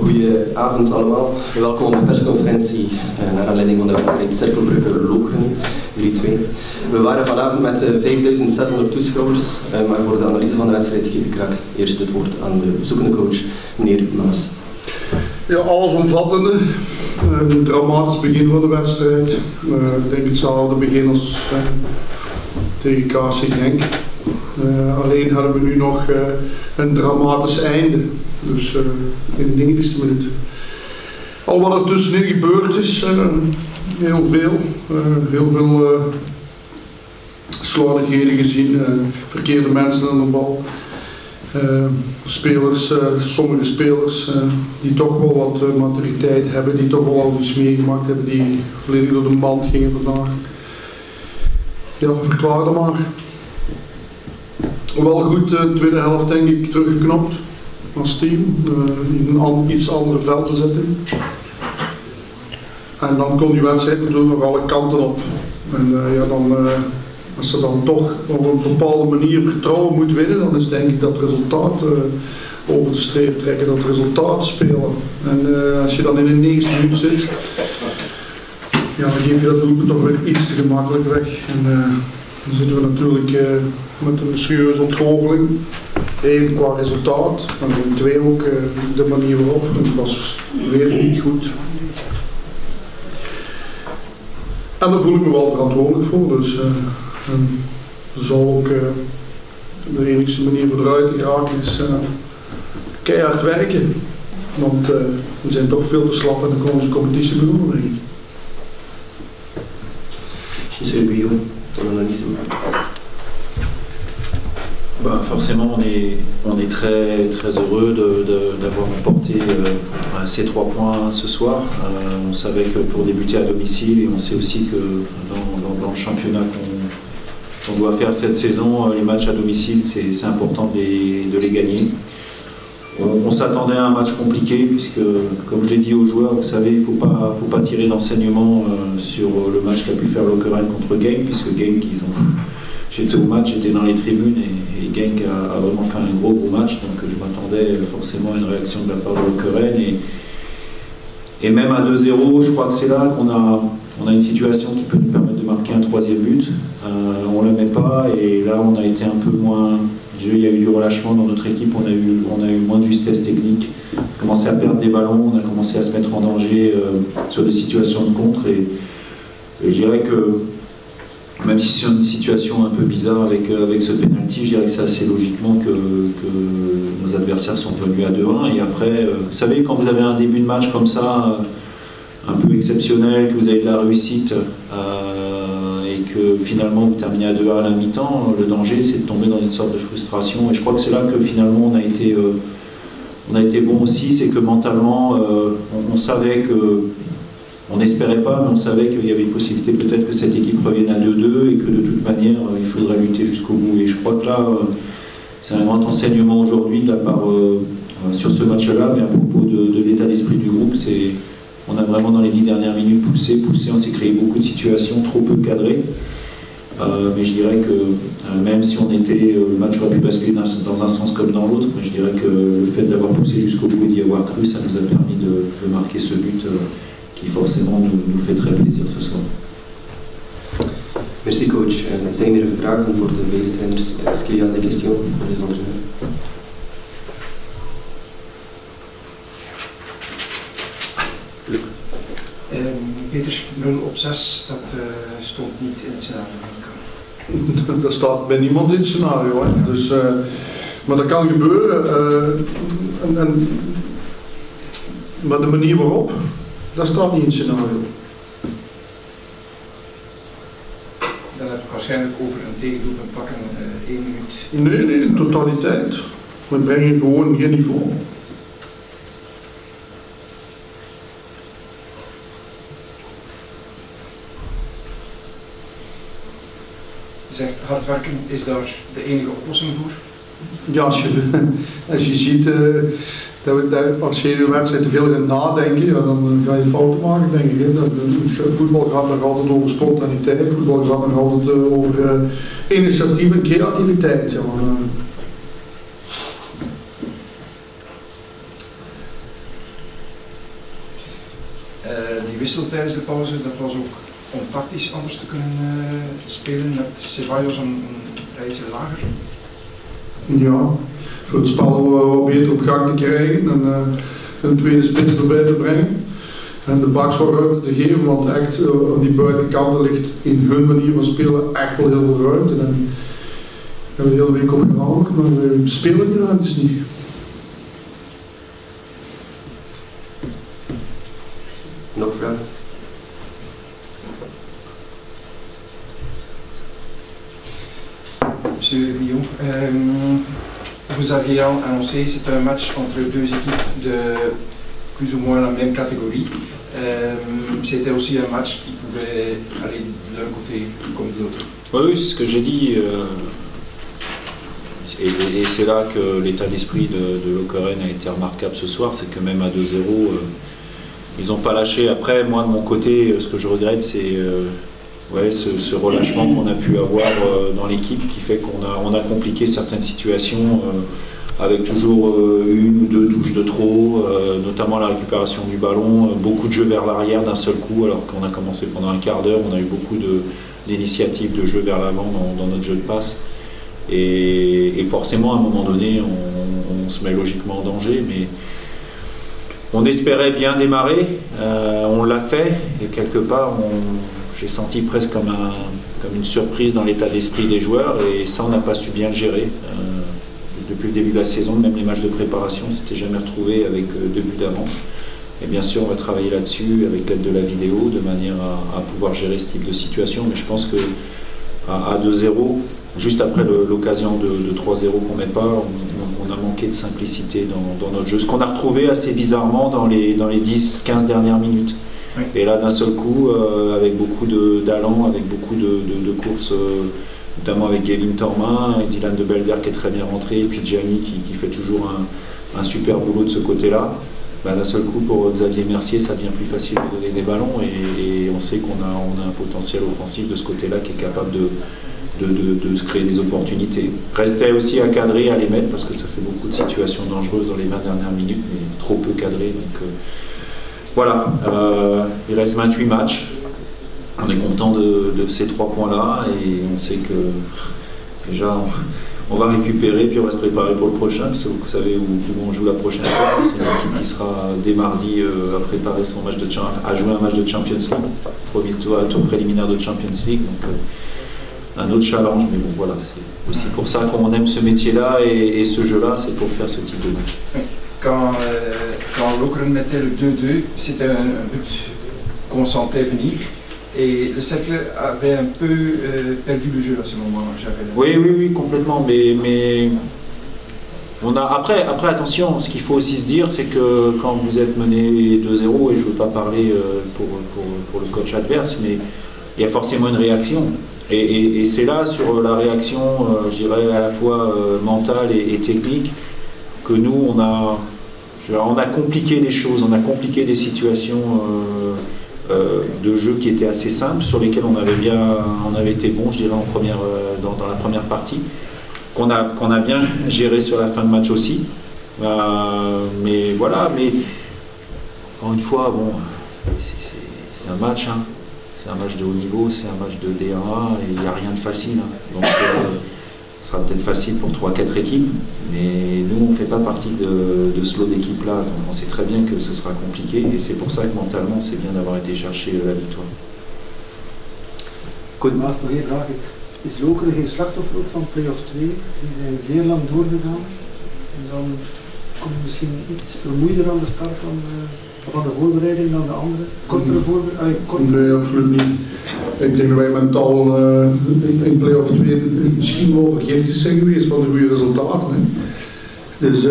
Goedenavond allemaal. Welkom op de persconferentie naar aanleiding van de wedstrijd Cercle Brugge-Lokeren 3-2. We waren vanavond met 5600 toeschouwers, maar voor de analyse van de wedstrijd geef ik graag eerst het woord aan de bezoekende coach, meneer Maas. Ja, allesomvattende. Een dramatisch begin van de wedstrijd. Ik denk hetzelfde begin als tegen KC Genk. Alleen hebben we nu nog een dramatisch einde. Dus in de 90ste minuut. Al wat er tussenin gebeurd is, heel veel slordigheden gezien, verkeerde mensen aan de bal. Spelers, sommige spelers die toch wel wat maturiteit hebben, die toch wel al iets meegemaakt hebben, die volledig door de mand gingen vandaag. Ja, verklaar dat maar. Wel goed, de tweede helft denk ik teruggeknopt als team, in een iets andere veldbezetting. En dan kon die wedstrijd natuurlijk nog alle kanten op. En als ze dan toch op een bepaalde manier vertrouwen moet winnen, dan is denk ik dat resultaat over de streep trekken, dat resultaat spelen. En als je dan in de 90ste minuut zit, ja, dan geef je dat doelpunt toch weer iets te gemakkelijk weg. En dan zitten we natuurlijk met een serieuze ontgoocheling. 1 qua resultaat, en 2 ook de manier waarop. Het was weer niet goed. En daar voel ik me wel verantwoordelijk voor, dus zal ook de enige manier voor eruit te geraken is keihard werken. Want we zijn toch veel te slap en dan kan onze competitie begonnen, denk ik. Monsieur Guillaume, ton analyse. Bah, forcément, on est très heureux d'avoir remporté ces 3 points ce soir. On savait que pour débuter à domicile, et on sait aussi que dans le championnat qu'on doit faire cette saison, les matchs à domicile, c'est important de les gagner. On s'attendait à un match compliqué, puisque, comme je l'ai dit aux joueurs, vous savez, il ne faut pas tirer d'enseignement sur le match qu'a pu faire Lokeren contre Genk, puisque Genk, j'étais au match, j'étais dans les tribunes et Genk a vraiment fait un gros match, donc je m'attendais forcément à une réaction de la part de Lokeren. Et même à 2-0, je crois que c'est là qu'on a une situation qui peut nous permettre de marquer un 3e but. On ne le met pas et là on a été un peu moins... Il y a eu du relâchement dans notre équipe, on a eu moins de justesse technique, on a commencé à perdre des ballons, on a commencé à se mettre en danger sur des situations de contre et je dirais que même si c'est une situation un peu bizarre avec ce penalty, je dirais que c'est assez logiquement que nos adversaires sont venus à 2-1 et après, vous savez, quand vous avez un début de match comme ça, un peu exceptionnel, que vous avez de la réussite et que finalement vous terminez à 2-1 à la mi-temps, le danger c'est de tomber dans une sorte de frustration et je crois que c'est là que finalement on a été bon aussi, c'est que mentalement on savait que on n'espérait pas, mais on savait qu'il y avait une possibilité peut-être que cette équipe revienne à 2-2 et que de toute manière, il faudrait lutter jusqu'au bout. Et je crois que là, c'est un grand enseignement aujourd'hui de la part sur ce match-là, mais à propos de l'état d'esprit du groupe, on a vraiment dans les 10 dernières minutes poussé, on s'est créé beaucoup de situations trop peu cadrées. Mais je dirais que même si le match aurait pu basculer dans un sens comme dans l'autre, mais je dirais que le fait d'avoir poussé jusqu'au bout et d'y avoir cru, ça nous a permis de marquer ce but qui forcément nous fait très plaisir ce soir. Merci coach. Zijn er vragen voor de beide trainers? Est-ce qu'il y a des questions pour les entraîneurs? Luc. Peter, 0-6, dat stond niet in het scenario. Dat staat bij niemand in het scenario. Hè. Dus, maar dat kan gebeuren. Maar de manier waarop, dat staat niet in het scenario. Dan heb ik waarschijnlijk over een tegendoelpunt pakken 1 minuut. Nee, de totaliteit. We brengen gewoon geen niveau. Je zegt hard werken, is daar de enige oplossing voor? Ja, als je ziet, als je in een wedstrijd te veel gaat nadenken, ja, dan ga je fouten maken, denk ik. Voetbal gaat nog altijd over spontaniteit, voetbal gaat nog altijd over initiatief en creativiteit. Ja. wissel tijdens de pauze, dat was ook om tactisch anders te kunnen spelen met Ceballos een rijtje lager. Ja, voor het spel wat beter op gang te krijgen en een tweede spits erbij te brengen. En de backs wat ruimte te geven, want echt aan die buitenkanten ligt in hun manier van spelen echt wel heel veel ruimte. En daar hebben we de hele week op gehamerd, maar we spelen die ruimtes niet. Nog vragen? Monsieur Villot, vous aviez annoncé c'est un match entre deux équipes de plus ou moins la même catégorie. C'était aussi un match qui pouvait aller de l'un côté comme de l'autre. Oui, c'est ce que j'ai dit. Et c'est là que l'état d'esprit de Lokeren a été remarquable ce soir, c'est que même à 2-0, ils n'ont pas lâché. Après, moi de mon côté, ce que je regrette, c'est ce relâchement qu'on a pu avoir dans l'équipe qui fait qu'on a compliqué certaines situations avec toujours une ou deux touches de trop, notamment la récupération du ballon, beaucoup de jeux vers l'arrière d'un seul coup alors qu'on a commencé pendant un quart d'heure, on a eu beaucoup d'initiatives de jeux vers l'avant dans notre jeu de passe. Et forcément à un moment donné on se met logiquement en danger, mais on espérait bien démarrer, on l'a fait et quelque part j'ai senti presque comme une surprise dans l'état d'esprit des joueurs et ça on n'a pas su bien le gérer. Depuis le début de la saison, même les matchs de préparation, on ne s'était jamais retrouvé avec 2 buts d'avance. Et bien sûr, on va travailler là-dessus avec l'aide de la vidéo, de manière à pouvoir gérer ce type de situation. Mais je pense qu'à 2-0, juste après l'occasion de 3-0 qu'on ne met pas, on a manqué de simplicité dans notre jeu. Ce qu'on a retrouvé assez bizarrement dans les 10-15 dernières minutes. Oui. Et là, d'un seul coup, avec beaucoup d'allant, avec beaucoup de courses, notamment avec Gavin Tormin, et Dylan de Belder qui est très bien rentré, et puis Gianni qui fait toujours un super boulot de ce côté-là. D'un seul coup, pour Xavier Mercier, ça devient plus facile de donner des ballons et on sait qu'on a un potentiel offensif de ce côté-là qui est capable de se créer des opportunités. Restait aussi à cadrer, à les mettre, parce que ça fait beaucoup de situations dangereuses dans les 20 dernières minutes, mais trop peu cadré. Donc voilà, il reste 28 matchs. On est content de ces 3 points-là et on sait que déjà on va récupérer puis on va se préparer pour le prochain. Parce que vous savez où on joue la prochaine fois. C'est une équipe qui sera dès mardi à préparer son match à jouer un match de Champions League, premier tour préliminaire de Champions League. Donc un autre challenge, mais bon voilà, c'est aussi pour ça qu'on aime ce métier-là et ce jeu-là, c'est pour faire ce type de match. Quand Lokeren mettait le 2-2, c'était un but qu'on sentait venir. Et le cercle avait un peu perdu le jeu à ce moment. Oui, complètement. Mais on a après attention, ce qu'il faut aussi se dire, c'est que quand vous êtes mené 2-0, et je ne veux pas parler pour le coach adverse, mais il y a forcément une réaction. Et c'est là, sur la réaction, je dirais, à la fois mentale et technique, que nous, on a compliqué des choses, on a compliqué des situations de jeu qui étaient assez simples, sur lesquels on avait été bon, je dirais, dans la première partie, qu'on a bien géré sur la fin de match aussi. Mais voilà, mais encore une fois, bon, c'est un match, hein. C'est un match de haut niveau, c'est un match de D1 et il n'y a rien de facile. Hein. Donc ce sera peut-être facile pour 3-4 équipes, mais nous on ne fait pas partie de ce lot d'équipes-là, donc on sait très bien que ce sera compliqué et c'est pour ça que mentalement c'est bien d'avoir été chercher la victoire. Naast nog één vraag. Is Lokeren geen slachtoffer ook van play-off 2? Die zijn zeer lang doorgegaan en dan komt het misschien iets vermoeider aan de start van de voorbereiding dan de andere? Kortere voorbereiding? Nee, absoluut niet. Ik denk dat wij mentaal in play-off 2 misschien wel vergiftigd zijn geweest van de goede resultaten. Hè. Dus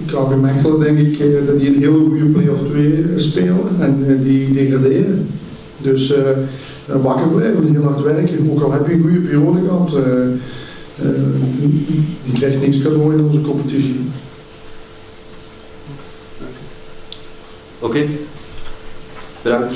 KV Mechelen denk ik dat die een hele goede play-off 2 spelen en die degraderen. Dus wakker blijven, heel hard werken, ook al heb je een goede periode gehad, die krijgt niks cadeau in onze competitie. Oké, bedankt.